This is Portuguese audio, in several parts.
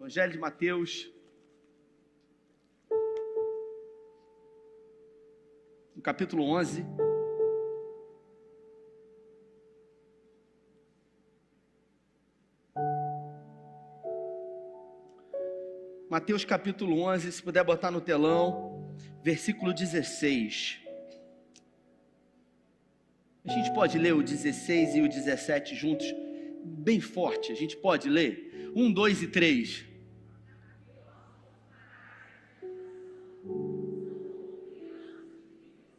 Evangelho de Mateus, no capítulo 11. Mateus capítulo 11, se puder botar no telão, versículo 16. A gente pode ler o 16 e o 17 juntos, bem forte, a gente pode ler? 1, 2 e 3.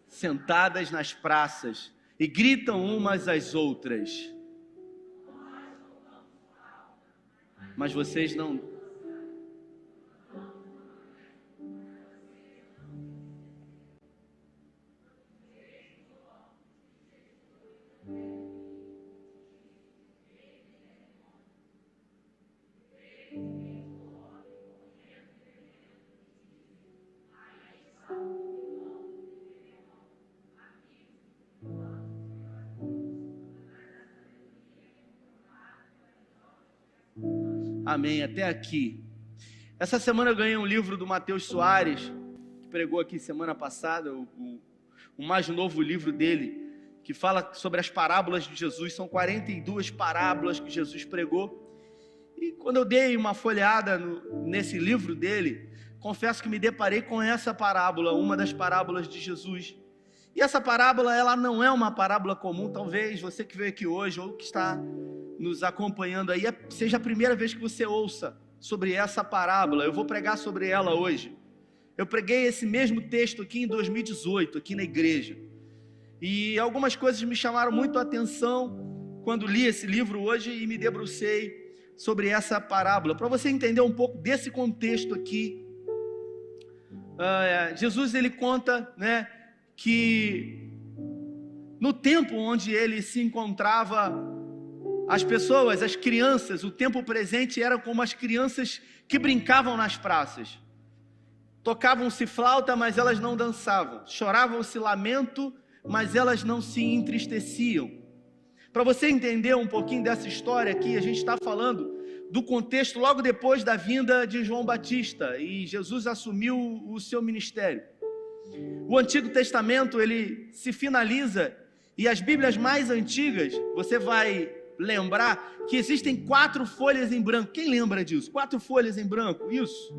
Sentadas nas praças e gritam umas às outras. Mas vocês não... Amém, até aqui. Essa semana eu ganhei um livro do Matheus Soares, que pregou aqui semana passada, o mais novo livro dele, que fala sobre as parábolas de Jesus. São 42 parábolas que Jesus pregou. E quando eu dei uma folheada nesse livro dele, confesso que me deparei com essa parábola, uma das parábolas de Jesus. E essa parábola, ela não é uma parábola comum. Talvez você que veio aqui hoje ou que está nos acompanhando aí, seja a primeira vez que você ouça sobre essa parábola. Eu vou pregar sobre ela hoje. Eu preguei esse mesmo texto aqui em 2018, aqui na igreja. E algumas coisas me chamaram muito a atenção quando li esse livro hoje e me debrucei sobre essa parábola. Para você entender um pouco desse contexto aqui, Jesus ele conta, que no tempo onde ele se encontrava, as pessoas, as crianças, o tempo presente era como as crianças que brincavam nas praças. Tocavam-se flauta, mas elas não dançavam. Choravam-se lamento, mas elas não se entristeciam. Para você entender um pouquinho dessa história aqui, a gente está falando do contexto logo depois da vinda de João Batista, e Jesus assumiu o seu ministério. O Antigo Testamento, ele se finaliza, e as Bíblias mais antigas, você vai lembrar que existem 4 folhas em branco. Quem lembra disso? 4 folhas em branco, isso.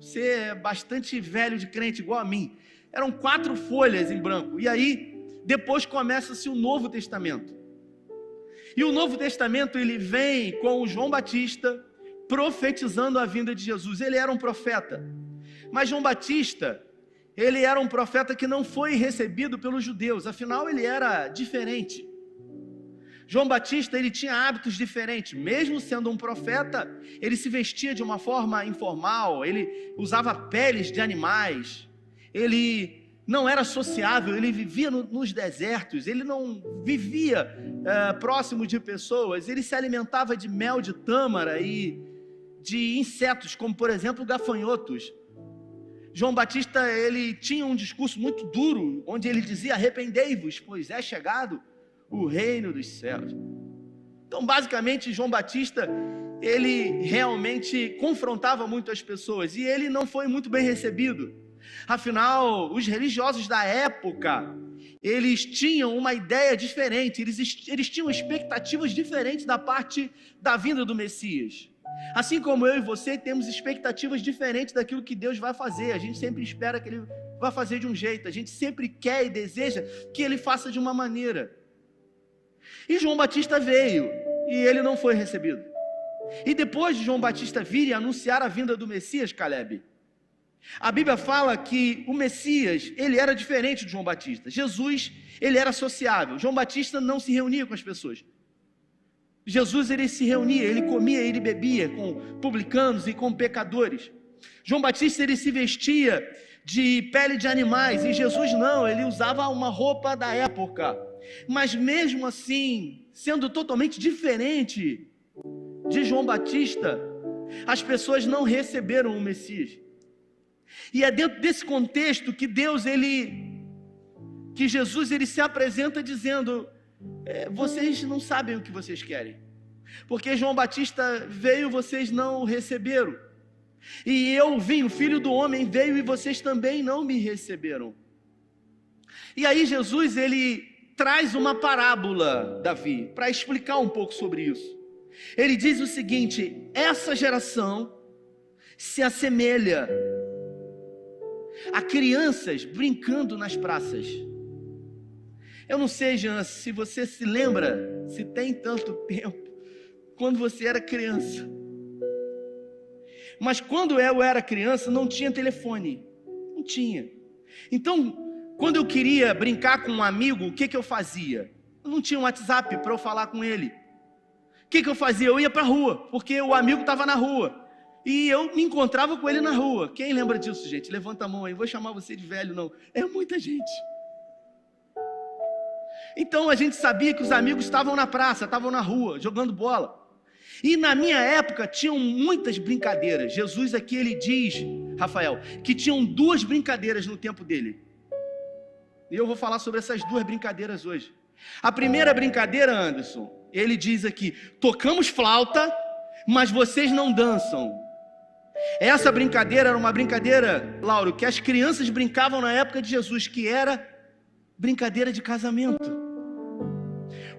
Você é bastante velho de crente, igual a mim. Eram 4 folhas em branco. E aí, depois começa-se o Novo Testamento. E o Novo Testamento, ele vem com o João Batista profetizando a vinda de Jesus. Ele era um profeta. Mas João Batista, ele era um profeta que não foi recebido pelos judeus. Afinal, ele era diferente. João Batista, ele tinha hábitos diferentes. Mesmo sendo um profeta, ele se vestia de uma forma informal, ele usava peles de animais, ele não era sociável, ele vivia nos desertos, ele não vivia próximo de pessoas, ele se alimentava de mel de tâmara e de insetos, como por exemplo gafanhotos. João Batista, ele tinha um discurso muito duro, onde ele dizia: arrependei-vos, pois é chegado o reino dos céus. Então, basicamente, João Batista, ele realmente confrontava muito as pessoas, e ele não foi muito bem recebido. Afinal, os religiosos da época, eles tinham uma ideia diferente, eles tinham expectativas diferentes da parte da vinda do Messias. Assim como eu e você temos expectativas diferentes daquilo que Deus vai fazer. A gente sempre espera que Ele vai fazer de um jeito, a gente sempre quer e deseja que Ele faça de uma maneira. E João Batista veio, e ele não foi recebido. E depois de João Batista vir e anunciar a vinda do Messias, Caleb, a Bíblia fala que o Messias, ele era diferente de João Batista. Jesus, ele era sociável. João Batista não se reunia com as pessoas. Jesus, ele se reunia, ele comia, ele bebia com publicanos e com pecadores. João Batista, ele se vestia de pele de animais, e Jesus não, ele usava uma roupa da época. Mas mesmo assim, sendo totalmente diferente de João Batista, as pessoas não receberam o Messias. E é dentro desse contexto que Jesus ele se apresenta dizendo: vocês não sabem o que vocês querem, porque João Batista veio, vocês não o receberam. E eu vim, o Filho do Homem veio e vocês também não me receberam. E aí Jesus, ele traz uma parábola, Davi, para explicar um pouco sobre isso. Ele diz o seguinte: essa geração se assemelha a crianças brincando nas praças. Eu não sei, Jean, se você se lembra, se tem tanto tempo, quando você era criança. Mas quando eu era criança, não tinha telefone. Não tinha. Então, quando eu queria brincar com um amigo, o que eu fazia? Eu não tinha um WhatsApp para eu falar com ele. O que eu fazia? Eu ia para a rua, porque o amigo estava na rua. E eu me encontrava com ele na rua. Quem lembra disso, gente? Levanta a mão aí. Vou chamar você de velho, não. É muita gente. Então a gente sabia que os amigos estavam na praça, estavam na rua, jogando bola. E na minha época tinham muitas brincadeiras. Jesus aqui ele diz, Rafael, que tinham 2 brincadeiras no tempo dele. E eu vou falar sobre essas 2 brincadeiras hoje. A primeira brincadeira, Anderson, ele diz aqui: tocamos flauta, mas vocês não dançam. Essa brincadeira era uma brincadeira, Lauro, que as crianças brincavam na época de Jesus, que era brincadeira de casamento.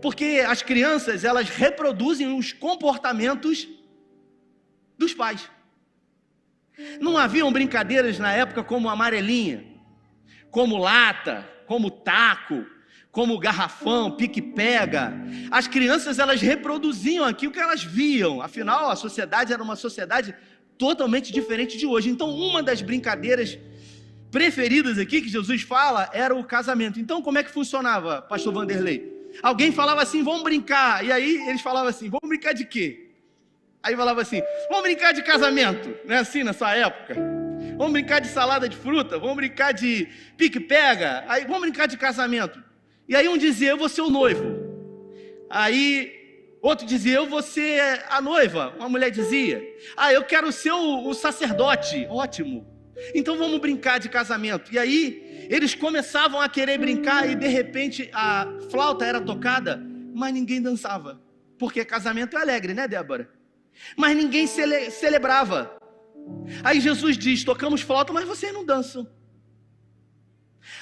Porque as crianças, elas reproduzem os comportamentos dos pais. Não haviam brincadeiras na época como amarelinha, como lata, como taco, como garrafão, pique-pega. As crianças, elas reproduziam aquilo que elas viam. Afinal, a sociedade era uma sociedade totalmente diferente de hoje. Então, uma das brincadeiras preferidas aqui que Jesus fala era o casamento. Então, como é que funcionava, pastor Vanderlei? Alguém falava assim: vamos brincar. E aí eles falavam assim: vamos brincar de quê? Aí falava assim: vamos brincar de casamento. Não é assim na sua época? Vamos brincar de salada de fruta, vamos brincar de pique-pega, aí vamos brincar de casamento. E aí um dizia: eu vou ser o noivo. Aí outro dizia: eu vou ser a noiva. Uma mulher dizia: eu quero ser o sacerdote. Ótimo. Então vamos brincar de casamento. E aí eles começavam a querer brincar e de repente a flauta era tocada, mas ninguém dançava. Porque casamento é alegre, né, Débora? Mas ninguém celebrava. Aí Jesus diz: tocamos flauta, mas vocês não dançam.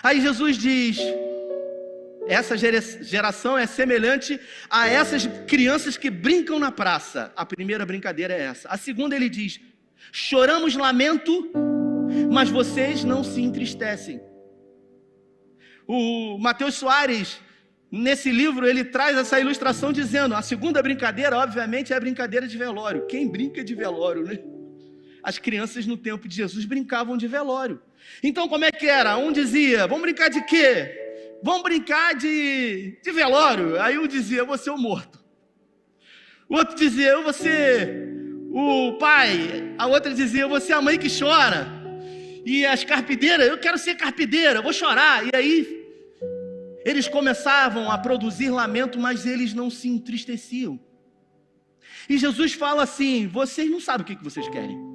Aí Jesus diz: essa geração é semelhante a essas crianças que brincam na praça. A primeira brincadeira é essa. A segunda ele diz: choramos lamento, mas vocês não se entristecem. O Mateus Soares, nesse livro, ele traz essa ilustração dizendo: a segunda brincadeira, obviamente, é a brincadeira de velório. Quem brinca de velório, né? As crianças no tempo de Jesus brincavam de velório. Então como é que era? Um dizia: vamos brincar de quê? Vamos brincar de velório. Aí um dizia: eu vou ser o morto. O outro dizia: eu vou ser o pai. A outra dizia: eu vou ser a mãe que chora. E as carpideiras: eu quero ser carpideira, eu vou chorar. E aí eles começavam a produzir lamento, mas eles não se entristeciam. E Jesus fala assim: vocês não sabem o que vocês querem.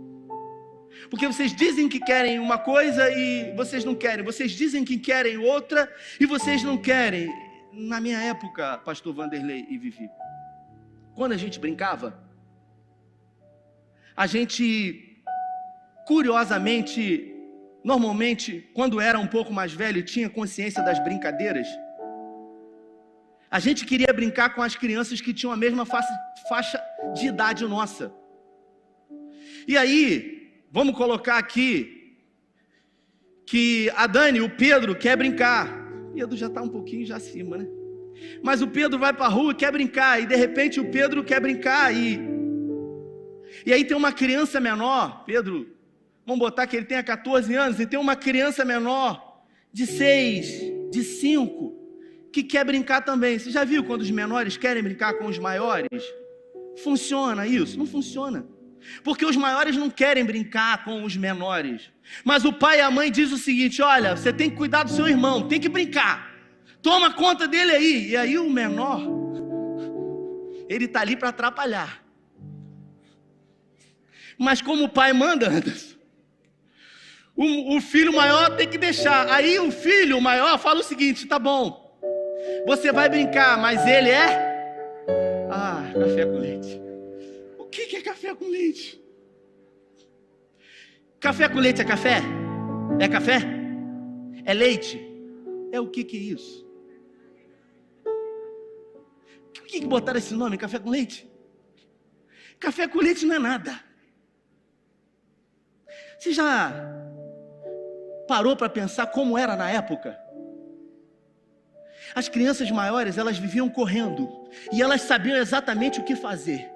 Porque vocês dizem que querem uma coisa e vocês não querem. Vocês dizem que querem outra e vocês não querem. Na minha época, pastor Vanderlei e Vivi, quando a gente brincava, a gente, curiosamente, normalmente, quando era um pouco mais velho e tinha consciência das brincadeiras, a gente queria brincar com as crianças que tinham a mesma faixa de idade nossa. E aí, vamos colocar aqui que a Dani, o Pedro, quer brincar. O Pedro já está um pouquinho já acima, né? Mas o Pedro vai para a rua e quer brincar. E de repente o Pedro quer brincar. E aí tem uma criança menor, Pedro, vamos botar que ele tenha 14 anos. E tem uma criança menor de 6, de 5, que quer brincar também. Você já viu quando os menores querem brincar com os maiores? Funciona isso? Não funciona. Porque os maiores não querem brincar com os menores. Mas o pai e a mãe dizem o seguinte: olha, você tem que cuidar do seu irmão, tem que brincar, toma conta dele aí. E aí o menor, ele está ali para atrapalhar. Mas como o pai manda, Anderson, o filho maior tem que deixar. Aí o filho maior fala o seguinte: tá bom, você vai brincar, mas ele é... café com leite. O que é café com leite? Café com leite é café? É café? É leite? É o que é isso? Por que botaram esse nome, café com leite? Café com leite não é nada. Você já parou para pensar como era na época? As crianças maiores, elas viviam correndo e elas sabiam exatamente o que fazer.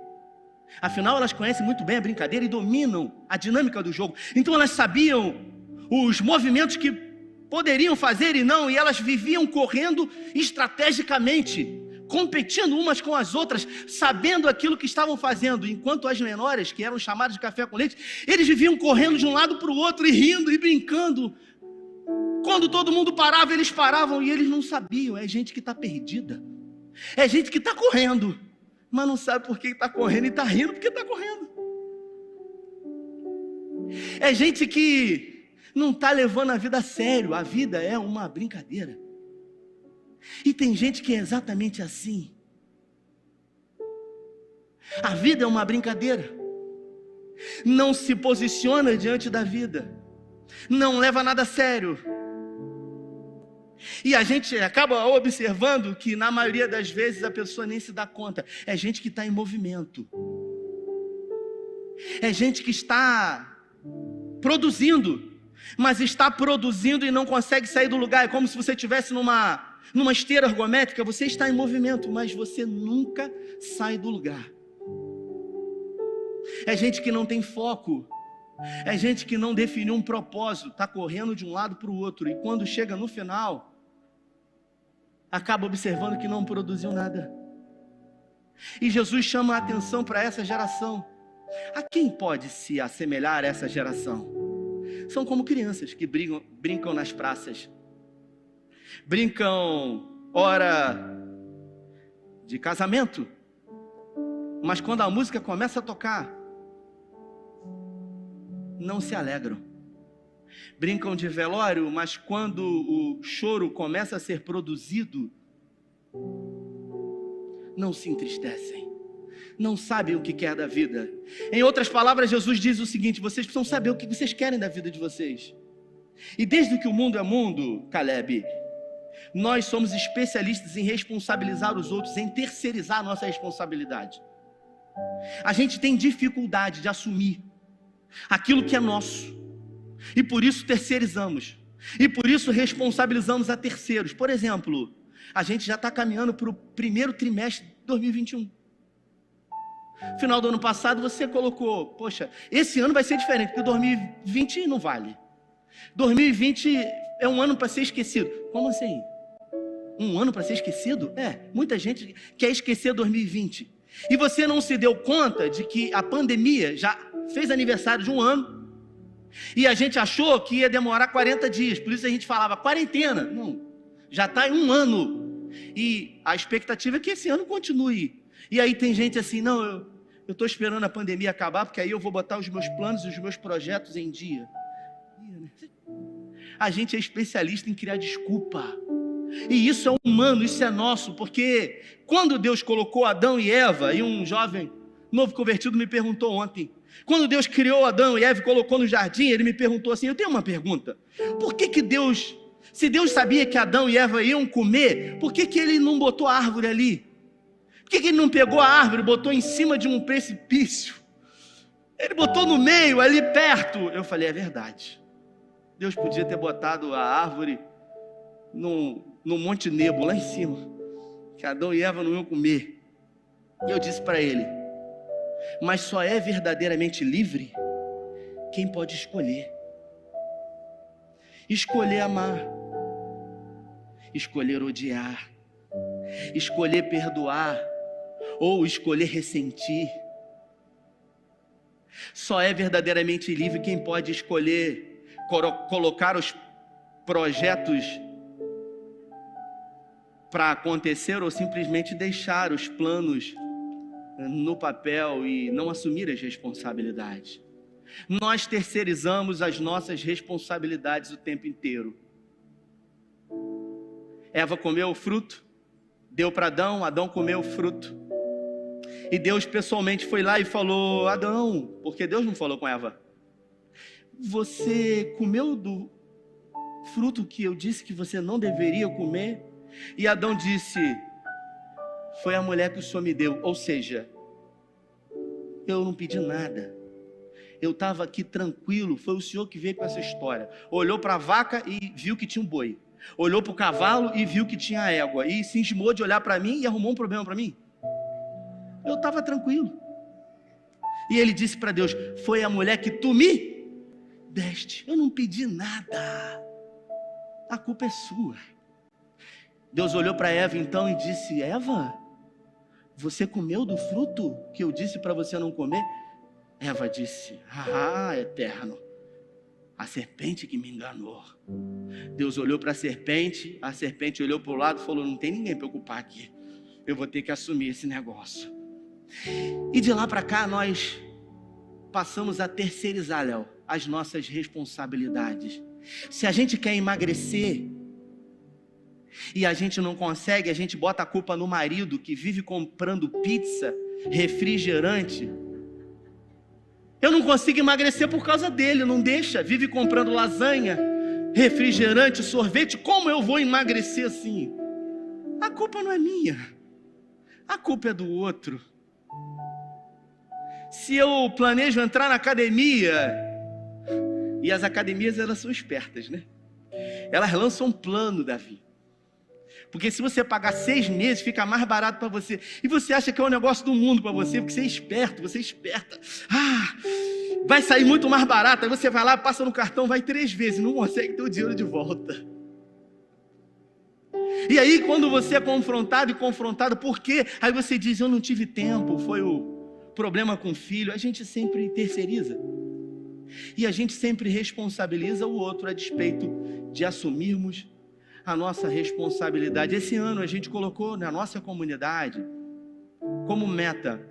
Afinal, elas conhecem muito bem a brincadeira e dominam a dinâmica do jogo. Então elas sabiam os movimentos que poderiam fazer e não, e elas viviam correndo estrategicamente, competindo umas com as outras, sabendo aquilo que estavam fazendo, enquanto as menores, que eram chamadas de café com leite, eles viviam correndo de um lado para o outro e rindo e brincando. Quando todo mundo parava, eles paravam e eles não sabiam. É gente que está perdida, é gente que está correndo, mas não sabe por que está correndo e está rindo porque está correndo. É gente que não está levando a vida a sério, a vida é uma brincadeira. E tem gente que é exatamente assim. A vida é uma brincadeira. Não se posiciona diante da vida, não leva nada a sério. E a gente acaba observando que na maioria das vezes a pessoa nem se dá conta. É gente que está em movimento, é gente que está produzindo, mas está produzindo e não consegue sair do lugar. É como se você estivesse numa esteira ergométrica. Você está em movimento, mas você nunca sai do lugar. É gente que não tem foco, é gente que não definiu um propósito, está correndo de um lado para o outro, e quando chega no final, acaba observando que não produziu nada. E Jesus chama a atenção para essa geração. A quem pode se assemelhar a essa geração? São como crianças que brincam nas praças, brincam hora de casamento, mas quando a música começa a tocar, não se alegram. Brincam de velório, mas quando o choro começa a ser produzido, não se entristecem, não sabem o que quer da vida. Em outras palavras, Jesus diz o seguinte: vocês precisam saber o que vocês querem da vida de vocês. E desde que o mundo é mundo, Caleb, nós somos especialistas em responsabilizar os outros, em terceirizar a nossa responsabilidade. A gente tem dificuldade de assumir aquilo que é nosso, e por isso terceirizamos, e por isso responsabilizamos a terceiros. Por exemplo, a gente já está caminhando para o primeiro trimestre de 2021. Final do ano passado você colocou: poxa, esse ano vai ser diferente, porque 2020 não vale. 2020 é um ano para ser esquecido. Como assim? Um ano para ser esquecido? Muita gente quer esquecer 2020. E você não se deu conta de que a pandemia já fez aniversário de um ano, e a gente achou que ia demorar 40 dias, por isso a gente falava quarentena. Não, já está em um ano, e a expectativa é que esse ano continue. E aí tem gente assim: não, eu estou esperando a pandemia acabar, porque aí eu vou botar os meus planos e os meus projetos em dia. A gente é especialista em criar desculpa, e isso é humano, isso é nosso, porque quando Deus colocou Adão e Eva, e um jovem novo convertido me perguntou ontem, quando Deus criou Adão e Eva e colocou no jardim, ele me perguntou assim: eu tenho uma pergunta, por que Deus, se Deus sabia que Adão e Eva iam comer, por que ele não botou a árvore ali? Por que ele não pegou a árvore e botou em cima de um precipício? Ele botou no meio, ali perto. Eu falei: é verdade, Deus podia ter botado a árvore no Monte Nebo, lá em cima, que Adão e Eva não iam comer. E eu disse para ele: mas só é verdadeiramente livre quem pode escolher. Escolher amar, escolher odiar, escolher perdoar ou escolher ressentir. Só é verdadeiramente livre quem pode escolher colocar os projetos para acontecer ou simplesmente deixar os planos no papel e não assumir as responsabilidades. Nós terceirizamos as nossas responsabilidades o tempo inteiro. Eva comeu o fruto, deu para Adão, Adão comeu o fruto, e Deus pessoalmente foi lá e falou: Adão, porque Deus não falou com Eva, você comeu do fruto que eu disse que você não deveria comer? E Adão disse, foi a mulher que o Senhor me deu. Ou seja, eu não pedi nada. Eu estava aqui tranquilo, foi o Senhor que veio com essa história. Olhou para a vaca e viu que tinha um boi. Olhou para o cavalo e viu que tinha égua. E se esmou de olhar para mim e arrumou um problema para mim. Eu estava tranquilo. E ele disse para Deus, foi a mulher que tu me deste. Eu não pedi nada. A culpa é sua. Deus olhou para Eva então e disse, Eva, você comeu do fruto que eu disse para você não comer? Eva disse, Eterno, a serpente que me enganou. Deus olhou para a serpente olhou para o lado e falou, não tem ninguém para ocupar aqui. Eu vou ter que assumir esse negócio. E de lá para cá nós passamos a terceirizar, Léo, as nossas responsabilidades. Se a gente quer emagrecer e a gente não consegue, a gente bota a culpa no marido que vive comprando pizza, refrigerante. Eu não consigo emagrecer por causa dele, não deixa, vive comprando lasanha, refrigerante, sorvete, como eu vou emagrecer assim? A culpa não é minha, a culpa é do outro. Se eu planejo entrar na academia, e as academias elas são espertas, né? Elas lançam um plano, Davi. Porque se você pagar 6 meses, fica mais barato para você. E você acha que é um negócio do mundo para você, porque você é esperto, você é esperta. Vai sair muito mais barato. Aí você vai lá, passa no cartão, vai 3 vezes, não consegue ter o dinheiro de volta. E aí quando você é confrontado e confrontado, por quê? Aí você diz, eu não tive tempo, foi o problema com o filho. A gente sempre terceiriza. E a gente sempre responsabiliza o outro a despeito de assumirmos a nossa responsabilidade. Esse ano a gente colocou na nossa comunidade como meta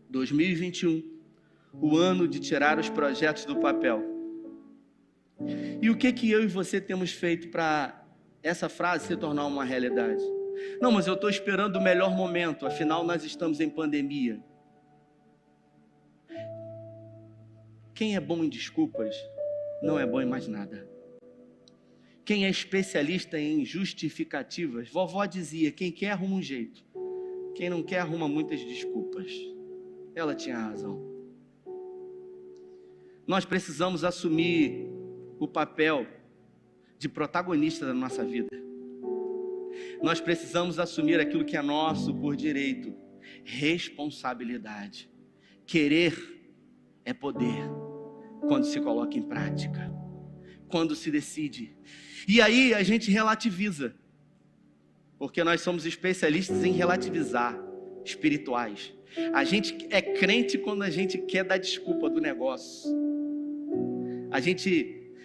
2021, o ano de tirar os projetos do papel. E o que eu e você temos feito para essa frase se tornar uma realidade? Não, mas eu estou esperando o melhor momento, afinal nós estamos em pandemia. Quem é bom em desculpas não é bom em mais nada. Quem é especialista em justificativas, vovó dizia, quem quer arruma um jeito, quem não quer arruma muitas desculpas. Ela tinha razão. Nós precisamos assumir o papel de protagonista da nossa vida. Nós precisamos assumir aquilo que é nosso por direito, responsabilidade. Querer é poder quando se coloca em prática, quando se decide. E aí a gente relativiza, porque nós somos especialistas em relativizar, espirituais. A gente é crente quando a gente quer dar desculpa do negócio.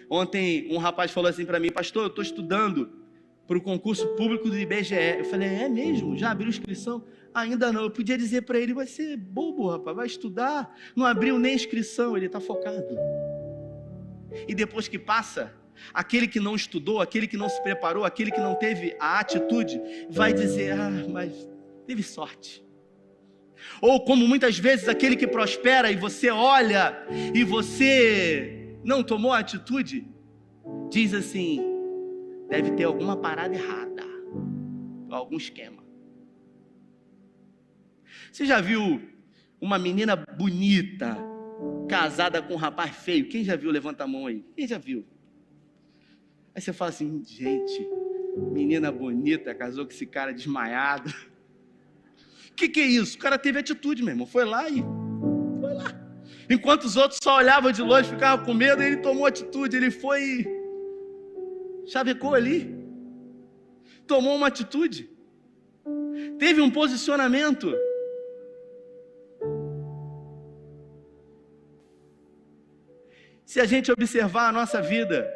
Ontem um rapaz falou assim para mim, pastor, eu estou estudando para o concurso público do IBGE. Eu falei, é mesmo? Já abriu inscrição? Ainda não. Eu podia dizer para ele, vai ser bobo, rapaz, vai estudar. Não abriu nem inscrição, ele está focado. E depois que passa, aquele que não estudou, aquele que não se preparou, aquele que não teve a atitude, vai dizer, mas teve sorte. Ou como muitas vezes aquele que prospera e você olha e você não tomou a atitude, diz assim, deve ter alguma parada errada, algum esquema. Você já viu uma menina bonita casada com um rapaz feio? Quem já viu? Levanta a mão aí. Quem já viu? Aí você fala assim, gente, menina bonita casou com esse cara desmaiado. O que é isso? O cara teve atitude, meu irmão. Foi lá. Enquanto os outros só olhavam de longe, ficavam com medo, ele tomou atitude. Ele foi e chavecou ali. Tomou uma atitude. Teve um posicionamento. Se a gente observar a nossa vida,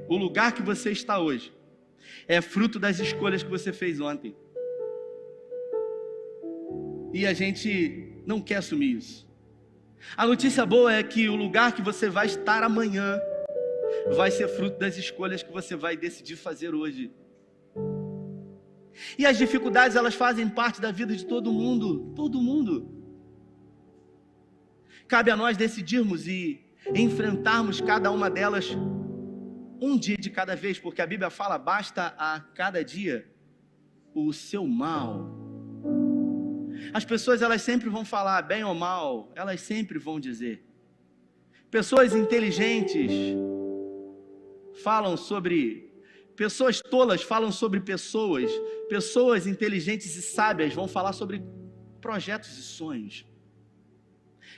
o lugar que você está hoje, é fruto das escolhas que você fez ontem. E a gente não quer assumir isso. A notícia boa é que o lugar que você vai estar amanhã vai ser fruto das escolhas que você vai decidir fazer hoje. E as dificuldades, elas fazem parte da vida de todo mundo. Todo mundo. Cabe a nós decidirmos e enfrentarmos cada uma delas um dia de cada vez, porque a Bíblia fala, basta a cada dia o seu mal. As pessoas, elas sempre vão falar, bem ou mal, elas sempre vão dizer. Pessoas inteligentes falam sobre, pessoas tolas falam sobre pessoas, pessoas inteligentes e sábias vão falar sobre projetos e sonhos.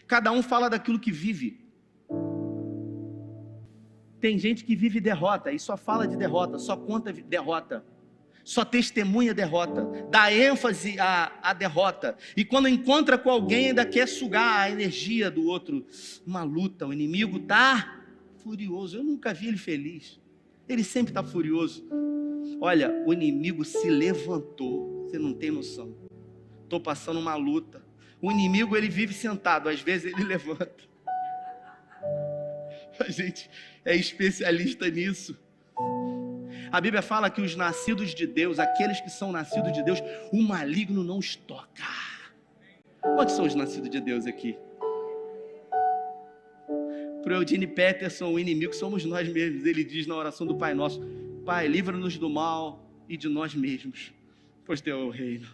Cada um fala daquilo que vive. Tem gente que vive derrota e só fala de derrota, só conta derrota, só testemunha derrota, dá ênfase à derrota, e quando encontra com alguém ainda quer sugar a energia do outro. Uma luta, o inimigo está furioso. Eu nunca vi ele feliz, ele sempre está furioso. Olha, o inimigo se levantou, você não tem noção. Estou passando uma luta. O inimigo, ele vive sentado, às vezes ele levanta. A gente é especialista nisso. A Bíblia fala que os nascidos de Deus, aqueles que são nascidos de Deus, o maligno não os toca. Quantos são os nascidos de Deus aqui? Para o Eugene Peterson, o inimigo somos nós mesmos. Ele diz na oração do Pai Nosso: Pai, livra-nos do mal e de nós mesmos, pois teu é o reino.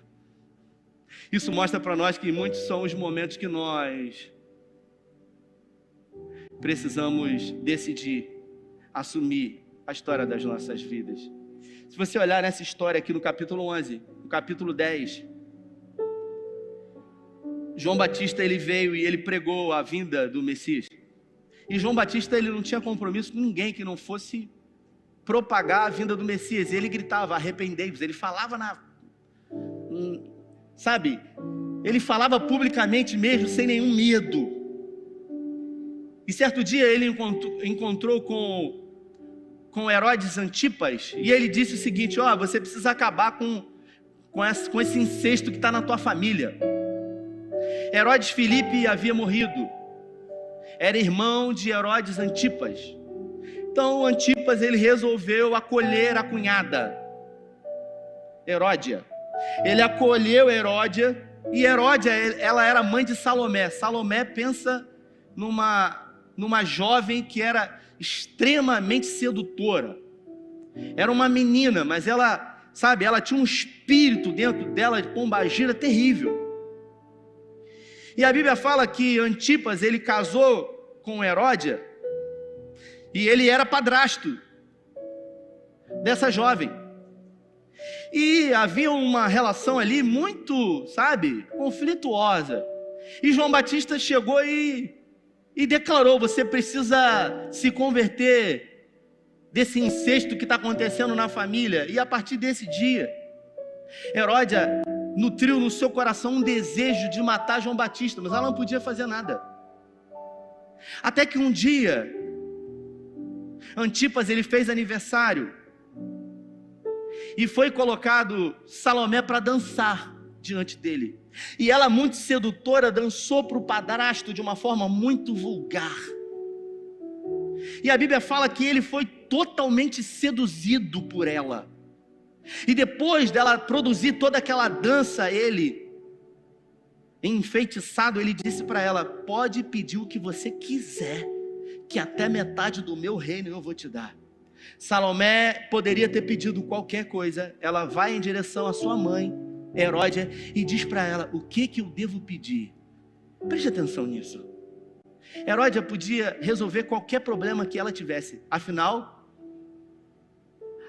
Isso mostra para nós que muitos são os momentos que nós precisamos decidir, assumir a história das nossas vidas. Se você olhar nessa história aqui no capítulo 11, no capítulo 10, João Batista, ele veio e ele pregou a vinda do Messias. E João Batista, ele não tinha compromisso com ninguém que não fosse propagar a vinda do Messias. Ele gritava, arrependei-vos. Ele falava ele falava publicamente mesmo, sem nenhum medo. E certo dia ele encontrou com Herodes Antipas, e ele disse o seguinte: você precisa acabar com esse incesto que está na tua família. Herodes Filipe havia morrido, era irmão de Herodes Antipas. Então Antipas, ele resolveu acolher a cunhada Heródia. Ele acolheu Heródia, e Heródia, ela era mãe de Salomé. Salomé, pensa numa jovem que era extremamente sedutora. Era uma menina, mas ela tinha um espírito dentro dela de pombagira terrível. E a Bíblia fala que Antipas, ele casou com Heródia, e ele era padrasto dessa jovem. E havia uma relação ali muito, conflituosa. E João Batista chegou e declarou: você precisa se converter desse incesto que está acontecendo na família. E a partir desse dia, Heródia nutriu no seu coração um desejo de matar João Batista, mas ela não podia fazer nada. Até que um dia, Antipas, ele fez aniversário, e foi colocado Salomé para dançar diante dele. E ela, muito sedutora, dançou para o padrasto de uma forma muito vulgar. E a Bíblia fala que ele foi totalmente seduzido por ela. E depois dela produzir toda aquela dança, ele, enfeitiçado, ele disse para ela: pode pedir o que você quiser, que até metade do meu reino eu vou te dar. Salomé poderia ter pedido qualquer coisa. Ela vai em direção à sua mãe, Heródia, e diz para ela: o que eu devo pedir? Preste atenção nisso. Heródia podia resolver qualquer problema que ela tivesse. Afinal,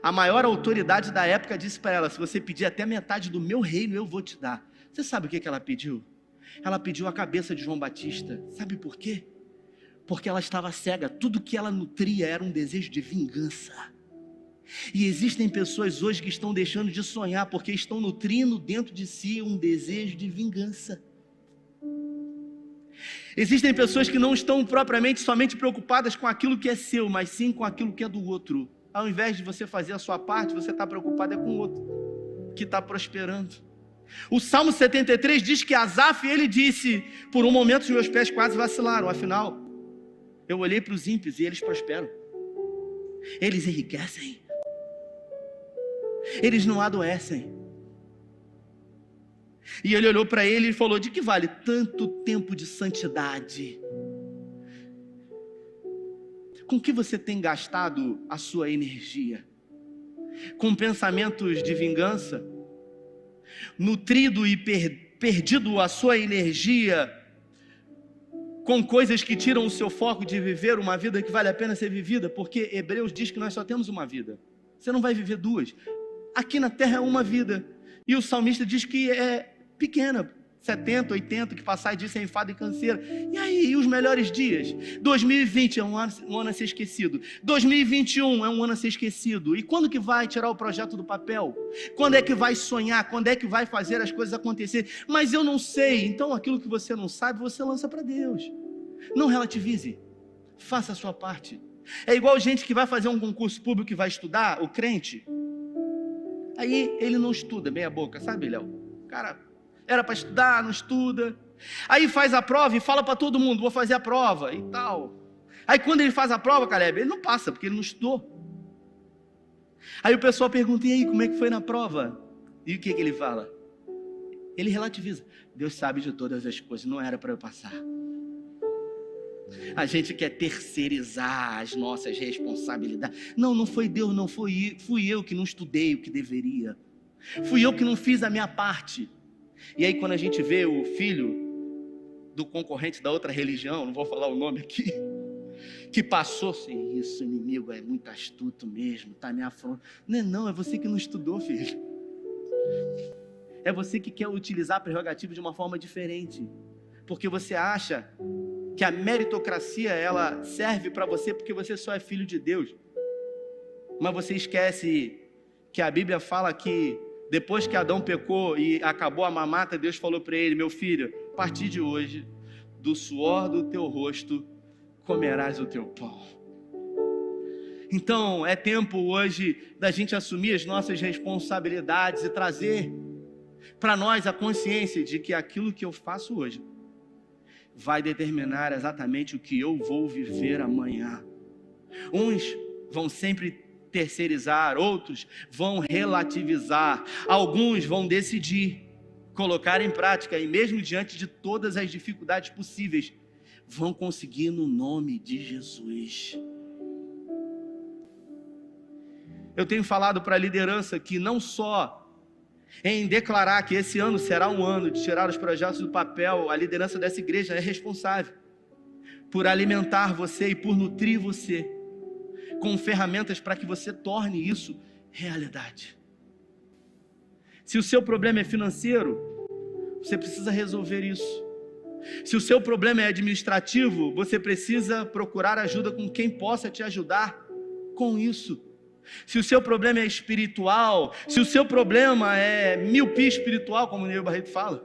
a maior autoridade da época disse para ela: se você pedir até metade do meu reino, eu vou te dar. Você sabe o que ela pediu? Ela pediu a cabeça de João Batista. Sabe por quê? Porque ela estava cega. Tudo que ela nutria era um desejo de vingança. E existem pessoas hoje que estão deixando de sonhar, porque estão nutrindo dentro de si um desejo de vingança. Existem pessoas que não estão propriamente somente preocupadas com aquilo que é seu, mas sim com aquilo que é do outro. Ao invés de você fazer a sua parte, você está preocupado com o outro que está prosperando. O Salmo 73 diz que Asaf, ele disse: por um momento os meus pés quase vacilaram, afinal eu olhei para os ímpios e eles prosperam, eles enriquecem, eles não adoecem. E ele olhou para ele e falou: de que vale tanto tempo de santidade? Com que você tem gastado a sua energia? Com pensamentos de vingança? Nutrido e perdido a sua energia com coisas que tiram o seu foco de viver uma vida que vale a pena ser vivida? Porque Hebreus diz que nós só temos uma vida. Você não vai viver duas. Aqui na terra é uma vida. E o salmista diz que é pequena, 70, 80, que passar disso é enfado e canseira. E aí, os melhores dias? 2020 é um ano a ser esquecido. 2021 é um ano a ser esquecido. E quando que vai tirar o projeto do papel? Quando é que vai sonhar? Quando é que vai fazer as coisas acontecerem? Mas eu não sei. Então, aquilo que você não sabe, você lança para Deus. Não relativize. Faça a sua parte. É igual gente que vai fazer um concurso público e vai estudar, o crente. Aí ele não estuda, meia boca, sabe, Léo? Cara, era para estudar, não estuda. Aí faz a prova e fala para todo mundo, vou fazer a prova e tal. Aí quando ele faz a prova, Caleb, ele não passa, porque ele não estudou. Aí o pessoal pergunta, e aí, como é que foi na prova? E o que ele fala? Ele relativiza. Deus sabe de todas as coisas, não era para eu passar. A gente quer terceirizar as nossas responsabilidades. Não foi Deus, não fui eu que não estudei o que deveria. Fui eu que não fiz a minha parte. E aí quando a gente vê o filho do concorrente da outra religião, não vou falar o nome aqui, que passou sem isso, o inimigo é muito astuto mesmo, está me afrontando. Não, é você que não estudou, filho. É você que quer utilizar a prerrogativa de uma forma diferente. Porque você acha que a meritocracia, ela serve para você porque você só é filho de Deus. Mas você esquece que a Bíblia fala que depois que Adão pecou e acabou a mamata, Deus falou para ele, meu filho, a partir de hoje, do suor do teu rosto, comerás o teu pão. Então, é tempo hoje da gente assumir as nossas responsabilidades e trazer para nós a consciência de que aquilo que eu faço hoje vai determinar exatamente o que eu vou viver amanhã. Uns vão sempre terceirizar, outros vão relativizar, alguns vão decidir colocar em prática, e mesmo diante de todas as dificuldades possíveis, vão conseguir no nome de Jesus. Eu tenho falado para a liderança que não só em declarar que esse ano será um ano de tirar os projetos do papel, a liderança dessa igreja é responsável por alimentar você e por nutrir você com ferramentas para que você torne isso realidade. Se o seu problema é financeiro, você precisa resolver isso. Se o seu problema é administrativo, você precisa procurar ajuda com quem possa te ajudar com isso. Se o seu problema é espiritual, se o seu problema é miopia espiritual, como o Neil Barreto fala,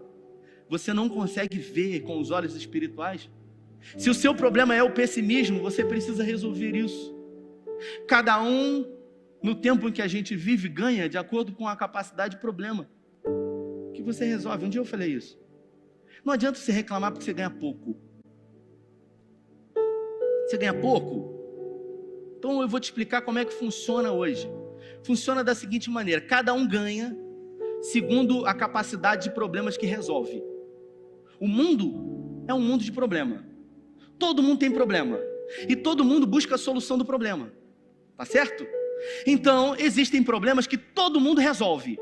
você não consegue ver com os olhos espirituais. Se o seu problema é o pessimismo, você precisa resolver isso. Cada um, no tempo em que a gente vive, ganha de acordo com a capacidade de problema que você resolve. Um dia eu falei isso. Não adianta você reclamar porque você ganha pouco. Você ganha pouco? Então eu vou te explicar como é que funciona hoje. Funciona da seguinte maneira: cada um ganha segundo a capacidade de problemas que resolve. O mundo é um mundo de problema. Todo mundo tem problema. E todo mundo busca a solução do problema. Tá certo? Então, existem problemas que todo mundo resolve.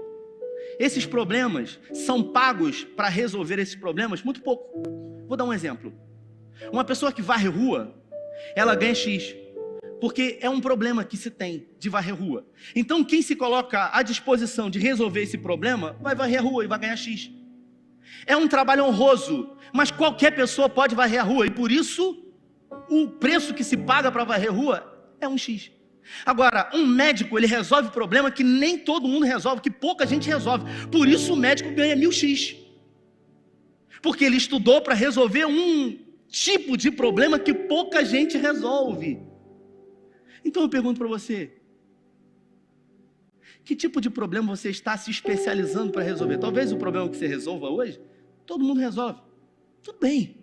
Esses problemas são pagos para resolver esses problemas muito pouco. Vou dar um exemplo. Uma pessoa que varre rua, ela ganha X. Porque é um problema que se tem de varrer rua. Então, quem se coloca à disposição de resolver esse problema, vai varrer a rua e vai ganhar X. É um trabalho honroso, mas qualquer pessoa pode varrer a rua. E por isso, o preço que se paga para varrer a rua é um X. Agora, um médico, ele resolve problema que nem todo mundo resolve, que pouca gente resolve. Por isso o médico ganha 1000X. Porque ele estudou para resolver um tipo de problema que pouca gente resolve. Então eu pergunto para você, que tipo de problema você está se especializando para resolver? Talvez o problema que você resolva hoje, todo mundo resolve. Tudo bem.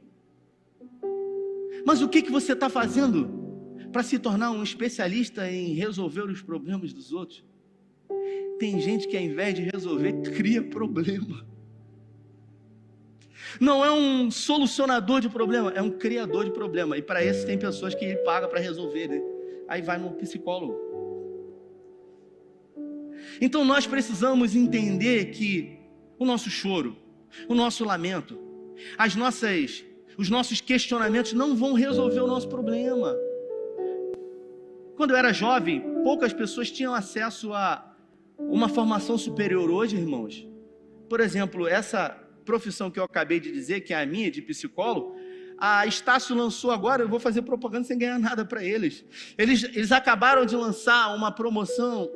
Mas o que você está fazendo para se tornar um especialista em resolver os problemas dos outros? Tem gente que ao invés de resolver, cria problema. não é um solucionador de problema, é um criador de problema. E para isso tem pessoas que ele paga para resolver, né? Aí vai no psicólogo. Então nós precisamos entender que o nosso choro, o nosso lamento, os nossos questionamentos não vão resolver o nosso problema. Quando eu era jovem, poucas pessoas tinham acesso a uma formação superior. Hoje, irmãos, por exemplo, essa profissão que eu acabei de dizer, que é a minha, de psicólogo, a Estácio lançou agora, eu vou fazer propaganda sem ganhar nada para eles. Eles acabaram de lançar uma promoção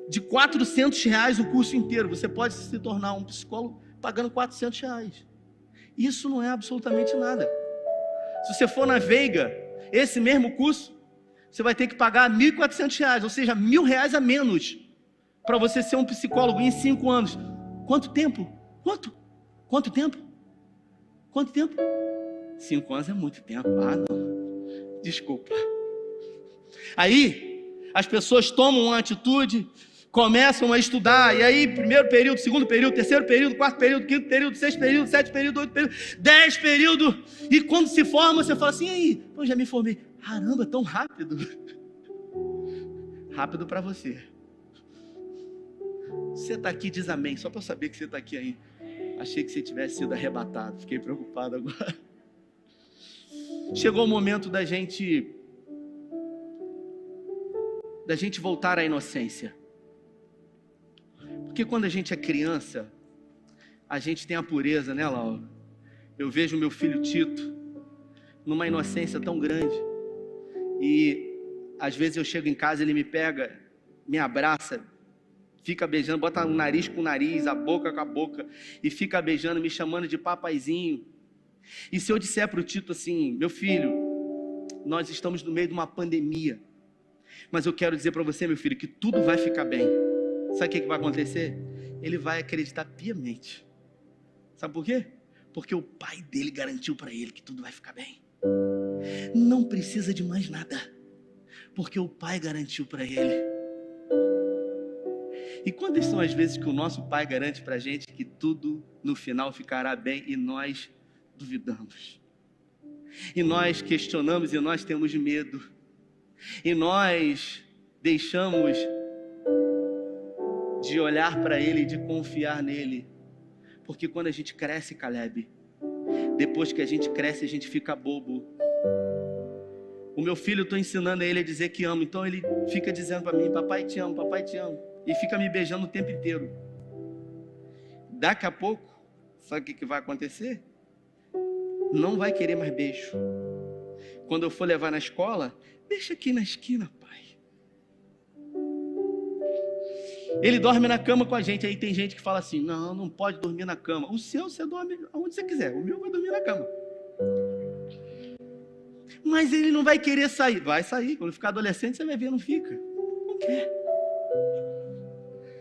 de R$400 o curso inteiro. Você pode se tornar um psicólogo pagando R$400. Isso não é absolutamente nada. Se você for na Veiga, esse mesmo curso, você vai ter que pagar R$1.400, ou seja, R$1.000 a menos, para você ser um psicólogo em 5 anos. Quanto tempo? Quanto tempo? 5 anos é muito tempo. Ah, não. Desculpa. Aí, as pessoas tomam uma atitude, começam a estudar, e aí, primeiro período, segundo período, terceiro período, quarto período, quinto período, sexto período, 7 período, 8 período, 10 períodos, e quando se forma, você fala assim, aí, eu já me formei. Caramba, tão rápido. Rápido para você. Você está aqui, diz amém, só para eu saber que você está aqui aí. Achei que você tivesse sido arrebatado, fiquei preocupado agora. Chegou o momento da gente voltar à inocência. Porque quando a gente é criança, a gente tem a pureza, né, Laura? Eu vejo meu filho Tito numa inocência tão grande. E às vezes eu chego em casa, ele me pega, me abraça, fica beijando, bota o nariz com o nariz, a boca com a boca, e fica beijando, me chamando de papaizinho. E se eu disser para o Tito assim, meu filho, nós estamos no meio de uma pandemia, mas eu quero dizer para você, meu filho, que tudo vai ficar bem. Sabe o que vai acontecer? Ele vai acreditar piamente. Sabe por quê? Porque o pai dele garantiu para ele que tudo vai ficar bem. Não precisa de mais nada, porque o pai garantiu para ele. E quantas são as vezes que o nosso pai garante para a gente que tudo no final ficará bem e nós duvidamos, e nós questionamos, e nós temos medo, e nós deixamos de olhar para ele, de confiar nele, porque quando a gente cresce, Caleb, depois que a gente cresce, a gente fica bobo. O meu filho, eu estou ensinando a ele a dizer que amo, então ele fica dizendo para mim, papai te amo, e fica me beijando o tempo inteiro. Daqui a pouco, sabe o que vai acontecer? Não vai querer mais beijo. Quando eu for levar na escola, deixa aqui na esquina, pai. Ele dorme na cama com a gente. Aí tem gente que fala assim, não pode dormir na cama. O seu, você dorme onde você quiser. O meu vai dormir na cama. Mas ele não vai querer sair. Vai sair. Quando ficar adolescente, você vai ver, não fica. Não quer.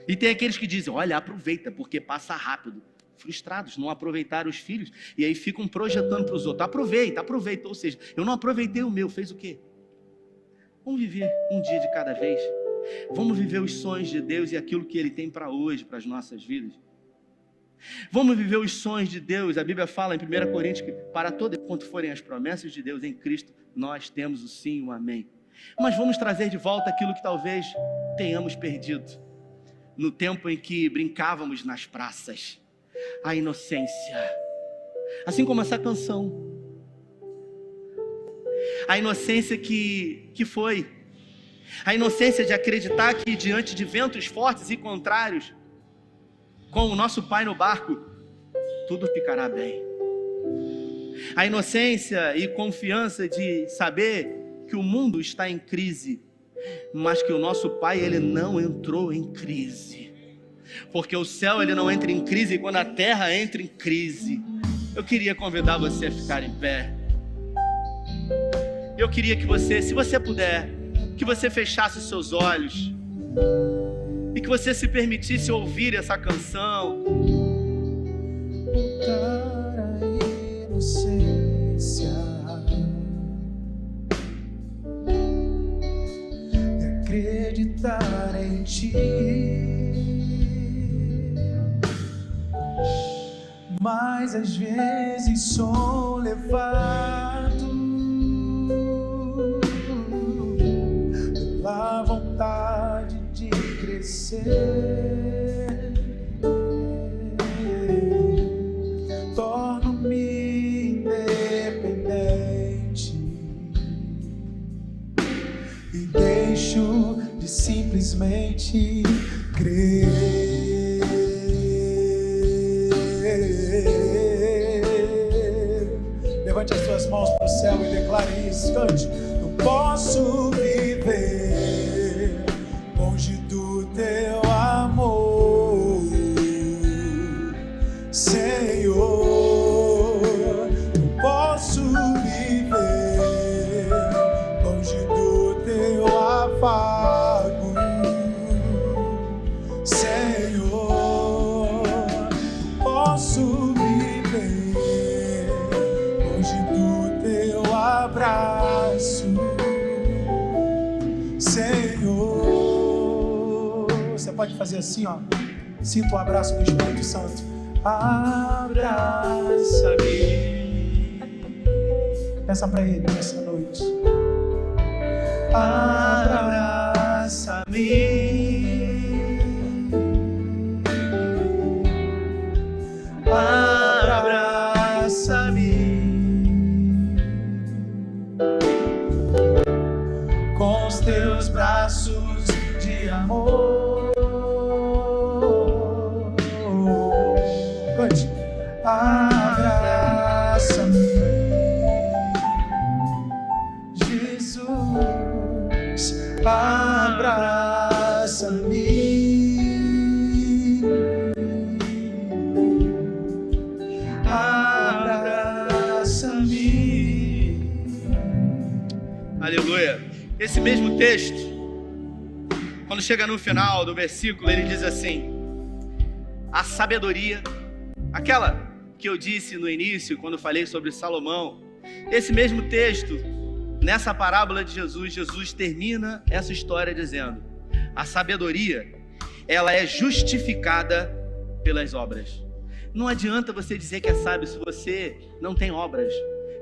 E tem aqueles que dizem, olha, aproveita, porque passa rápido. Frustrados, não aproveitaram os filhos, e aí ficam projetando para os outros, aproveita, ou seja, eu não aproveitei o meu, fez o quê? Vamos viver um dia de cada vez, vamos viver os sonhos de Deus e aquilo que Ele tem para hoje, para as nossas vidas, vamos viver os sonhos de Deus. A Bíblia fala em 1 Coríntios que para todo quanto forem as promessas de Deus em Cristo, nós temos o sim e o amém, mas vamos trazer de volta aquilo que talvez tenhamos perdido, no tempo em que brincávamos nas praças, a inocência, assim como essa canção, a inocência que foi, a inocência de acreditar que diante de ventos fortes e contrários, com o nosso pai no barco, tudo ficará bem, a inocência e confiança de saber que o mundo está em crise, mas que o nosso pai, ele não entrou em crise, porque o céu, ele não entra em crise quando a terra entra em crise. Eu queria convidar você a ficar em pé. Eu queria que você, se você puder, que você fechasse os seus olhos e que você se permitisse ouvir essa canção. Voltar à inocência e acreditar em Ti. mas às vezes sou levado pela vontade de crescer. Torno-me independente e deixo de simplesmente crer. Levante as suas mãos para o céu e declare isso. Cante. Não posso viver longe do teu amor, Senhor. Não posso viver longe do teu afago, Senhor. Não posso viver longe do teu abraço, Senhor. Você pode fazer assim, ó. Sinta o abraço do Espírito Santo. Abraça-me. Peça para Ele nessa noite. Abraça-me. Abraça-me com os teus braços de amor. Cante. Abraça-me, Jesus. Abraça-me. Aleluia. Esse mesmo texto, quando chega no final do versículo, ele diz assim: a sabedoria, aquela que eu disse no início, quando falei sobre Salomão, esse mesmo texto, nessa parábola de Jesus, Jesus termina essa história dizendo: a sabedoria, ela é justificada pelas obras. Não adianta você dizer que é sábio se você não tem obras,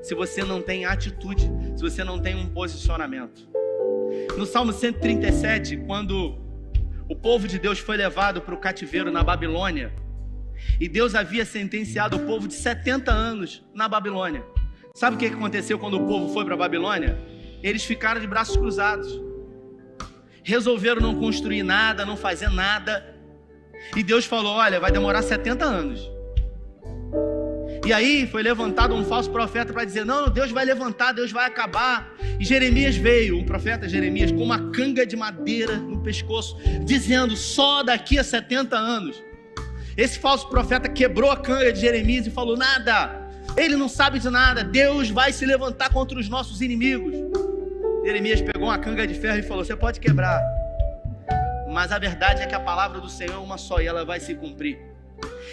se você não tem atitude, se você não tem um posicionamento. No Salmo 137, quando o povo de Deus foi levado para o cativeiro na Babilônia, e Deus havia sentenciado o povo de 70 anos na Babilônia. Sabe o que aconteceu quando o povo foi para a Babilônia? Eles ficaram de braços cruzados, resolveram não construir nada, não fazer nada, e Deus falou: olha, vai demorar 70 anos. E aí foi levantado um falso profeta para dizer: não, Deus vai levantar, Deus vai acabar. E Jeremias veio, um profeta Jeremias, com uma canga de madeira no pescoço, dizendo: só daqui a 70 anos. Esse falso profeta quebrou a canga de Jeremias e falou: nada, ele não sabe de nada, Deus vai se levantar contra os nossos inimigos. Jeremias pegou uma canga de ferro e falou: você pode quebrar, mas a verdade é que a palavra do Senhor é uma só e ela vai se cumprir.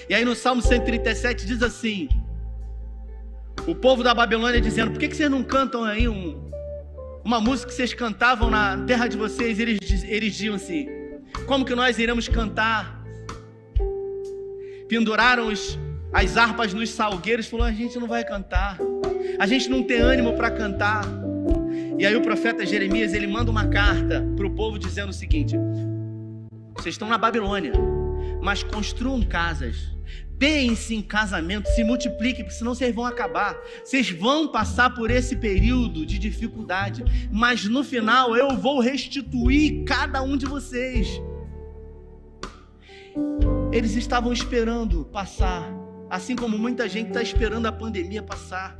E aí no Salmo 137 diz assim, o povo da Babilônia dizendo: por que vocês não cantam aí uma música que vocês cantavam na terra de vocês? Eles diziam assim: como que nós iremos cantar? Penduraram as harpas nos salgueiros, falou: a gente não vai cantar, a gente não tem ânimo para cantar. E aí o profeta Jeremias, ele manda uma carta para o povo dizendo o seguinte: vocês estão na Babilônia, mas construam casas, deem-se em casamento, se multipliquem, porque senão vocês vão acabar. Vocês vão passar por esse período de dificuldade, mas no final eu vou restituir cada um de vocês. Eles estavam esperando passar, assim como muita gente está esperando a pandemia passar.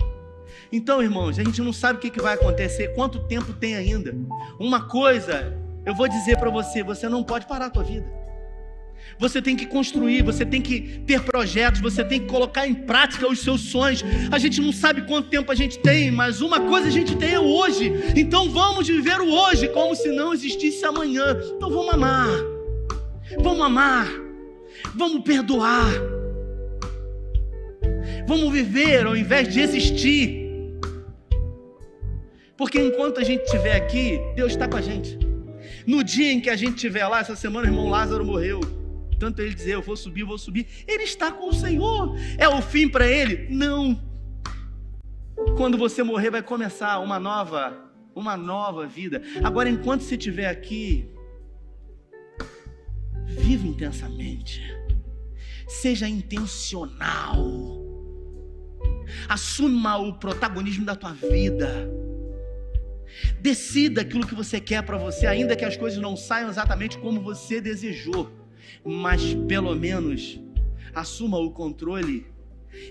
Então, irmãos, a gente não sabe o que vai acontecer, quanto tempo tem ainda. Uma coisa eu vou dizer para você: você não pode parar a tua vida. Você tem que construir, você tem que ter projetos, você tem que colocar em prática os seus sonhos. A gente não sabe quanto tempo a gente tem, mas uma coisa a gente tem é hoje. Então vamos viver o hoje como se não existisse amanhã. Então vamos amar, vamos perdoar, vamos viver ao invés de existir. Porque enquanto a gente estiver aqui, Deus está com a gente. No dia em que a gente estiver lá, essa semana o irmão Lázaro morreu. tanto ele dizer, eu vou subir, ele está com o Senhor. É o fim para ele? Não. Quando você morrer vai começar uma nova vida. Agora, enquanto você estiver aqui, viva intensamente, seja intencional, assuma o protagonismo da tua vida, decida aquilo que você quer para você, ainda que as coisas não saiam exatamente como você desejou, mas pelo menos assuma o controle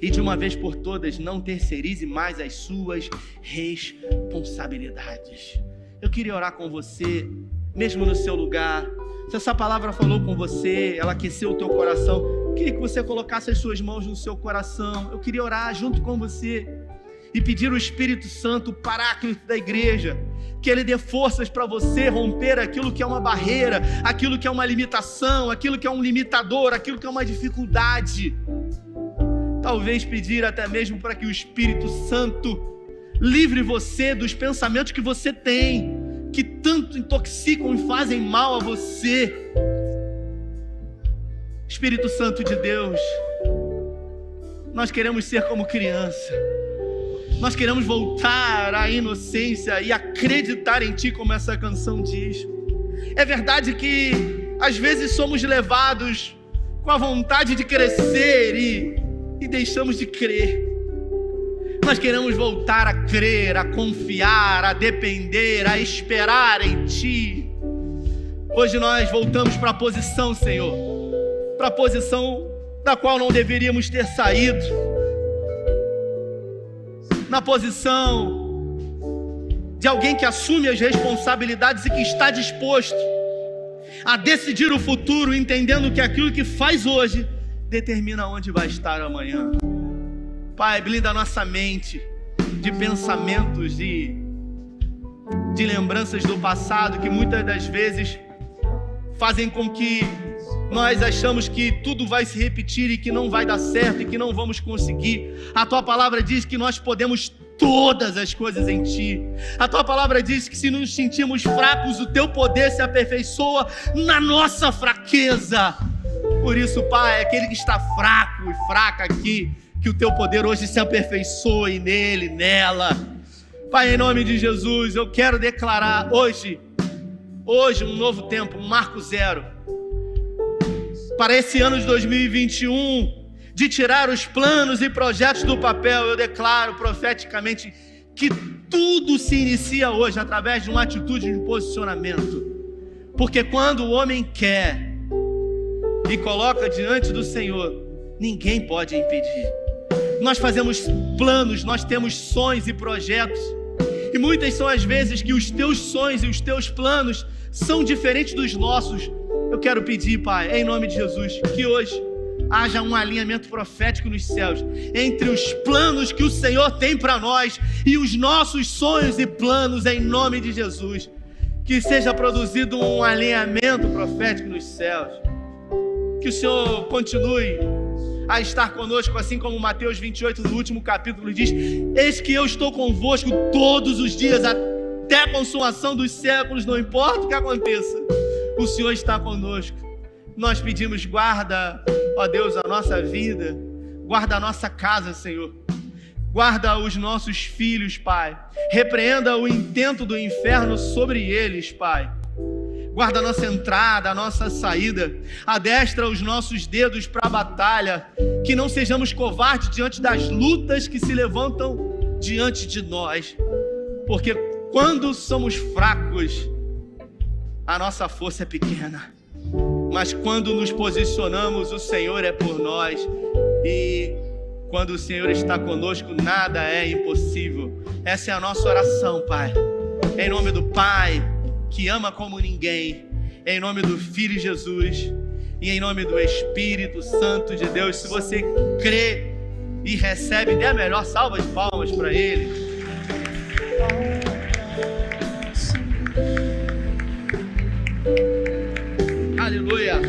e de uma vez por todas não terceirize mais as suas responsabilidades. Eu queria orar com você, mesmo no seu lugar. Se essa palavra falou com você, ela aqueceu o teu coração, eu queria que você colocasse as suas mãos no seu coração. Eu queria orar junto com você e pedir ao Espírito Santo, o Paráclito da igreja, que ele dê forças para você romper aquilo que é uma barreira, aquilo que é uma limitação, aquilo que é um limitador, aquilo que é uma dificuldade. Talvez pedir até mesmo para que o Espírito Santo livre você dos pensamentos que você tem, que tanto intoxicam e fazem mal a você. Espírito Santo de Deus, nós queremos ser como criança, nós queremos voltar à inocência e acreditar em Ti, como essa canção diz. É verdade que às vezes somos levados com a vontade de crescer e deixamos de crer. Nós queremos voltar a crer, a confiar, a depender, a esperar em Ti. Hoje nós voltamos para a posição, Senhor, para a posição da qual não deveríamos ter saído, na posição de alguém que assume as responsabilidades e que está disposto a decidir o futuro, entendendo que aquilo que faz hoje determina onde vai estar amanhã. Pai, blinda a nossa mente de pensamentos e de lembranças do passado que muitas das vezes fazem com que nós achamos que tudo vai se repetir e que não vai dar certo e que não vamos conseguir. A Tua palavra diz que nós podemos todas as coisas em Ti. A Tua palavra diz que se nos sentirmos fracos, o Teu poder se aperfeiçoa na nossa fraqueza. Por isso, Pai, aquele que está fraco e fraca aqui, que o Teu poder hoje se aperfeiçoe nele, nela. Pai, em nome de Jesus, eu quero declarar hoje um novo tempo, um marco zero, para esse ano de 2021, de tirar os planos e projetos do papel. Eu declaro profeticamente que tudo se inicia hoje através de uma atitude, de um posicionamento, porque quando o homem quer e coloca diante do Senhor, ninguém pode impedir. Nós fazemos planos, nós temos sonhos e projetos, e muitas são as vezes que os teus sonhos e os teus planos são diferentes dos nossos. Eu quero pedir, Pai, em nome de Jesus, que hoje haja um alinhamento profético nos céus entre os planos que o Senhor tem para nós e os nossos sonhos e planos, em nome de Jesus. Que seja produzido um alinhamento profético nos céus. Que o Senhor continue a estar conosco, assim como Mateus 28, no último capítulo, diz: eis que eu estou convosco todos os dias, até a consumação dos séculos. Não importa o que aconteça, o Senhor está conosco. Nós pedimos, guarda, ó Deus, a nossa vida, guarda a nossa casa, Senhor, guarda os nossos filhos, Pai, repreenda o intento do inferno sobre eles, Pai. Guarda a nossa entrada, a nossa saída, adestra os nossos dedos para a batalha, que não sejamos covardes diante das lutas que se levantam diante de nós, porque quando somos fracos, a nossa força é pequena, mas quando nos posicionamos, o Senhor é por nós, e quando o Senhor está conosco, nada é impossível. Essa é a nossa oração, Pai, em nome do Pai, que ama como ninguém, em nome do Filho Jesus e em nome do Espírito Santo de Deus. Se você crê e recebe, dê a melhor salva de palmas para Ele. Aleluia.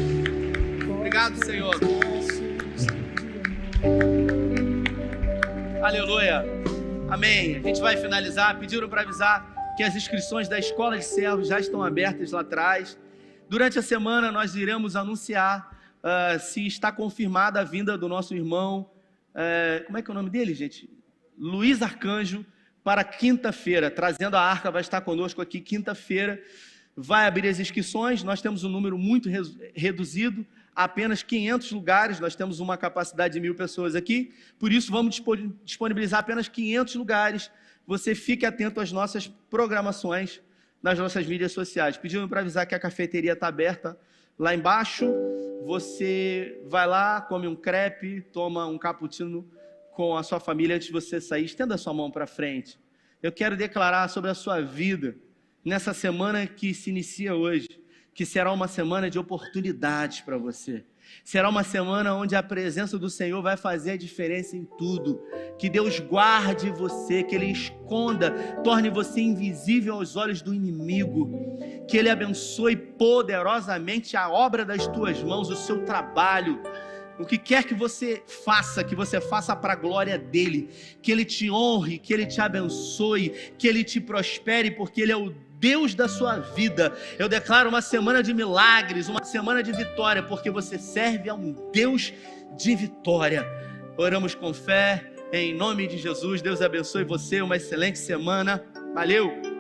Obrigado, Senhor. Aleluia. Amém. A gente vai finalizar. Pediram para avisar que as inscrições da Escola de Servos já estão abertas lá atrás. Durante a semana nós iremos anunciar se está confirmada a vinda do nosso irmão, como é que é o nome dele, gente? Luiz Arcanjo, para quinta-feira, trazendo a arca, vai estar conosco aqui quinta-feira, vai abrir as inscrições. Nós temos um número muito reduzido, apenas 500 lugares, nós temos uma capacidade de 1.000 pessoas aqui, por isso vamos disponibilizar apenas 500 lugares. Você fique atento às nossas programações nas nossas mídias sociais. Pedindo para avisar que a cafeteria está aberta lá embaixo, você vai lá, come um crepe, toma um cappuccino com a sua família antes de você sair. Estenda a sua mão para frente. Eu quero declarar sobre a sua vida, nessa semana que se inicia hoje, que será uma semana de oportunidades para você. Será uma semana onde a presença do Senhor vai fazer a diferença em tudo. Que Deus guarde você, que Ele esconda, torne você invisível aos olhos do inimigo. Que Ele abençoe poderosamente a obra das tuas mãos, o seu trabalho. O que quer que você faça para a glória dEle. Que Ele te honre, que Ele te abençoe, que Ele te prospere, porque Ele é o Deus da sua vida. Eu declaro uma semana de milagres, uma semana de vitória, porque você serve a um Deus de vitória. Oramos com fé, em nome de Jesus. Deus abençoe você, uma excelente semana. Valeu!